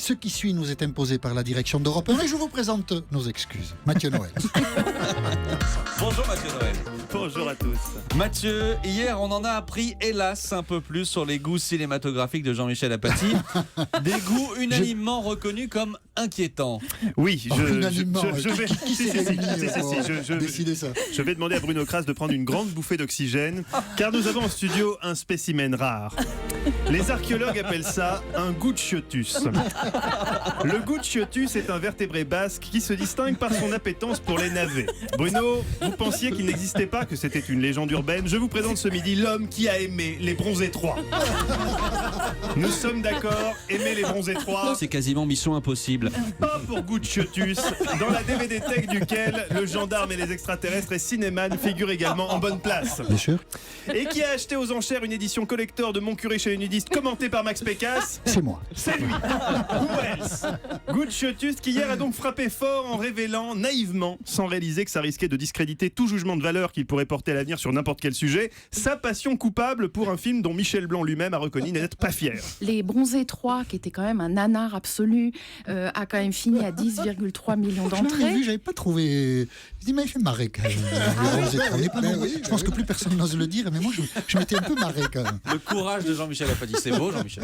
Ce qui suit nous est imposé par la direction d'Europe 1 et je vous présente nos excuses. Mathieu Noël. Bonjour Mathieu Noël. Bonjour à tous. Mathieu, hier on en a appris hélas un peu plus sur les goûts cinématographiques de Jean-Michel Apathy. Des goûts unanimement reconnus comme inquiétants. Oui, je vais. Qui s'est réuni pour décider ça? Je vais demander à Bruno Kras de prendre une grande bouffée d'oxygène, car nous avons en studio un spécimen rare. Les archéologues appellent ça un Gucciotus. Le Gucciotus est un vertébré basque qui se distingue par son appétence pour les navets. Bruno, vous pensiez qu'il n'existait pas, que c'était une légende urbaine. Je vous présente ce midi l'homme qui a aimé les bronzés 3. Nous sommes d'accord, aimer les bronzés 3. C'est quasiment mission impossible. Pas pour Gucciotus, dans la DVD tech duquel le gendarme et les extraterrestres et Cinéman figurent également en bonne place. Bien sûr. Et qui a acheté aux enchères une édition collector de Mon curé chez les nudistes commentée par Max Pécasse. C'est moi. C'est lui. Who else? Gucciotus qui hier a donc frappé fort en révélant naïvement, sans réaliser que ça risquait de discréditer tout jugement de valeur qu'il pourrait porter à l'avenir sur n'importe quel sujet, sa passion coupable pour un film dont Michel Blanc lui-même a reconnu n'être pas fier. Les Bronzés 3, qui était quand même un nanar absolu, a quand même fini à 10,3 millions d'entrées. J'avais pas trouvé. Il m'avait fait marrer quand même. On n'est pas nombreux. Je pense que plus personne n'ose le dire, mais moi je m'étais un peu marré quand même. Le courage de Jean-Michel Apathy, c'est beau Jean-Michel.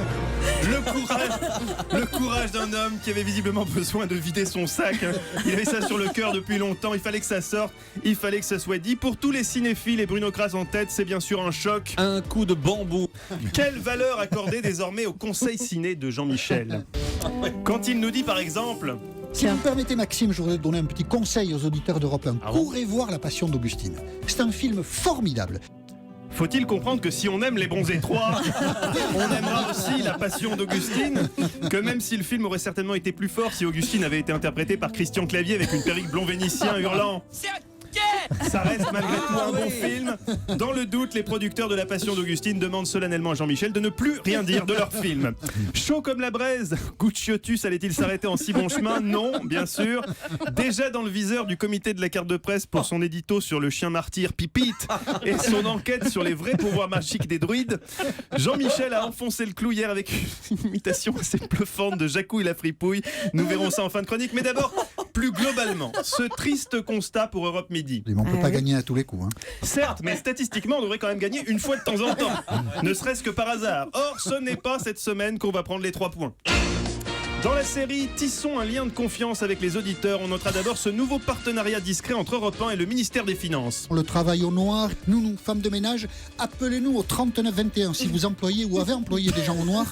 Le courage d'un homme qui avait visiblement besoin de vider son sac. Il avait ça sur le cœur depuis longtemps, il fallait que ça sorte, il fallait que ça soit dit. Pour tous les cinéphiles et Bruno Kras en tête, c'est bien sûr un choc. Un coup de bambou. Quelle valeur accorder désormais au conseil ciné de Jean-Michel? Quand il nous dit par exemple... Si vous me permettez Maxime, je voudrais donner un petit conseil aux auditeurs d'Europe 1. Ah bon? Courez voir La Passion d'Augustine. C'est un film formidable. Faut-il comprendre que si on aime les bronzés 3, on aimera aussi La Passion d'Augustine? Que même si le film aurait certainement été plus fort si Augustine avait été interprété par Christian Clavier avec une perruque blond vénitien hurlant... Ça reste malgré tout un bon film. Dans le doute, les producteurs de La Passion d'Augustine demandent solennellement à Jean-Michel de ne plus rien dire de leur film. Chaud comme la braise, Gucciotus allait-il s'arrêter en si bon chemin? Non, bien sûr. Déjà dans le viseur du comité de la carte de presse pour son édito sur le chien martyr Pipite et son enquête sur les vrais pouvoirs magiques des druides, Jean-Michel a enfoncé le clou hier avec une imitation assez bluffante de Jacouille la fripouille. Nous verrons ça en fin de chronique. Mais d'abord, plus globalement, ce triste constat pour Europe Midi. Mais on peut pas gagner à tous les coups. Hein. Certes, mais statistiquement, on devrait quand même gagner une fois de temps en temps. Ne serait-ce que par hasard. Or, ce n'est pas cette semaine qu'on va prendre les 3 points. Dans la série Tissons un lien de confiance avec les auditeurs, on notera d'abord ce nouveau partenariat discret entre Europe 1 et le ministère des Finances. Le travail au noir, nous, femmes de ménage, appelez-nous au 3921 si vous employez ou avez employé des gens au noir.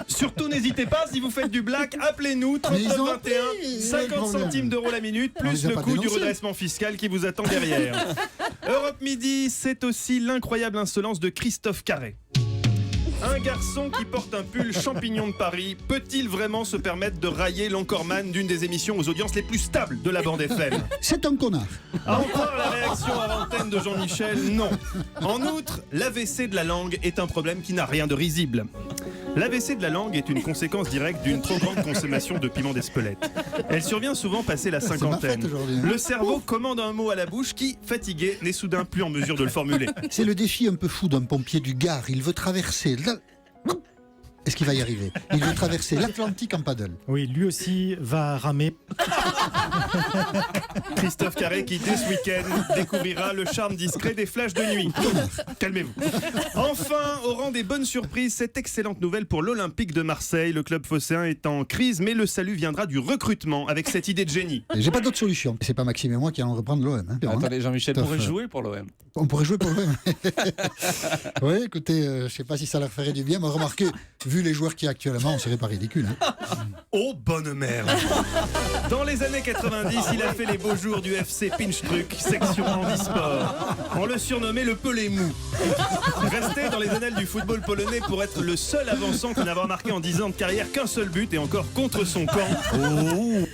Surtout n'hésitez pas, si vous faites du black, appelez-nous 3921, 50 centimes d'euros la minute, plus le coût du redressement fiscal qui vous attend derrière. Europe Midi, c'est aussi l'incroyable insolence de Christophe Carré. Un garçon qui porte un pull champignon de Paris peut-il vraiment se permettre de railler l'anchorman d'une des émissions aux audiences les plus stables de la bande FM? C'est un connard. Encore la réaction à l'antenne de Jean-Michel, non. En outre, l'AVC de la langue est un problème qui n'a rien de risible. L'AVC de la langue est une conséquence directe d'une trop grande consommation de piment d'Espelette. Elle survient souvent passé la cinquantaine. Le cerveau commande un mot à la bouche qui, fatigué, n'est soudain plus en mesure de le formuler. C'est le défi un peu fou d'un pompier du Gard. Il veut traverser... Est-ce qu'il va y arriver? Il veut traverser l'Atlantique en paddle. Oui, lui aussi va ramer. Christophe Carré qui, dès ce week-end, découvrira le charme discret des flashs de nuit. Calmez-vous. Enfin, au rang des bonnes surprises, cette excellente nouvelle pour l'Olympique de Marseille. Le club phocéen est en crise, mais le salut viendra du recrutement avec cette idée de génie. J'ai pas d'autre solution. C'est pas Maxime et moi qui allons reprendre l'OM. Hein. Attendez, Jean-Michel pourrait jouer pour l'OM. On pourrait jouer pour l'OM. Oui, écoutez, je sais pas si ça leur ferait du bien, mais remarquez, vu les joueurs qu'il y a actuellement, on serait pas ridicule. Hein. Oh, bonne mère. Dans les années 90, il a fait les beaux jours du FC Pinchtruck, section handisport. On le surnommait le Pelé mou. Resté dans les annales du football polonais pour être le seul avançant à n'avoir marqué en 10 ans de carrière qu'un seul but et encore contre son camp. Oh.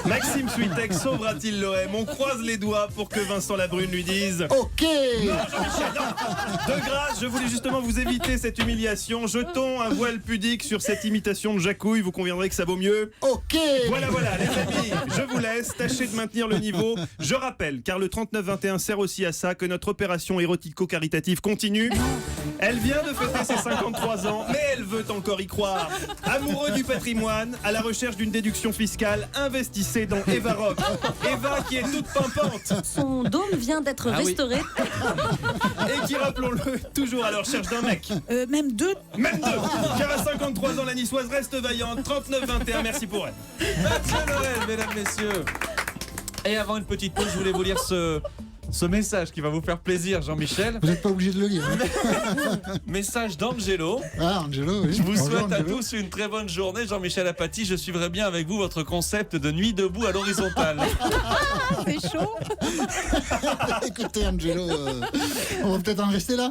Maxime Switek sauvera-t-il l'OM? On croise les doigts pour que Vincent Labrune lui dise OK. Non, Jean-Michel, non. De grâce, je voulais justement vous éviter cette humiliation. Jetons mettons un voile pudique sur cette imitation de Jacouille, vous conviendrez que ça vaut mieux. Ok. Voilà, les amis, je vous laisse, tâchez de maintenir le niveau. Je rappelle, car le 39-21 sert aussi à ça, que notre opération érotico-caritative continue. Elle vient de fêter ses 53 ans, mais elle veut encore y croire. Amoureux du patrimoine, à la recherche d'une déduction fiscale, investissez dans Eva Rock. Eva qui est toute pimpante Son dôme vient d'être Ah oui. restauré. et qui, rappelons-le, toujours à la recherche d'un mec. Même deux. Même deux, car à 53 ans, la niçoise reste vaillante. 39-21, merci pour elle. Mathieu Noël, mesdames, messieurs. Et avant une petite pause, je voulais vous lire ce message qui va vous faire plaisir, Jean-Michel. Vous n'êtes pas obligé de le lire. Hein. Message d'Angelo. Ah, Angelo, oui. Je vous Bonjour, souhaite à Angelo. tous une très bonne journée. Jean-Michel Apathy, je suivrai bien avec vous votre concept de nuit debout à l'horizontale. C'est chaud. Écoutez, Angelo, on va peut-être en rester là.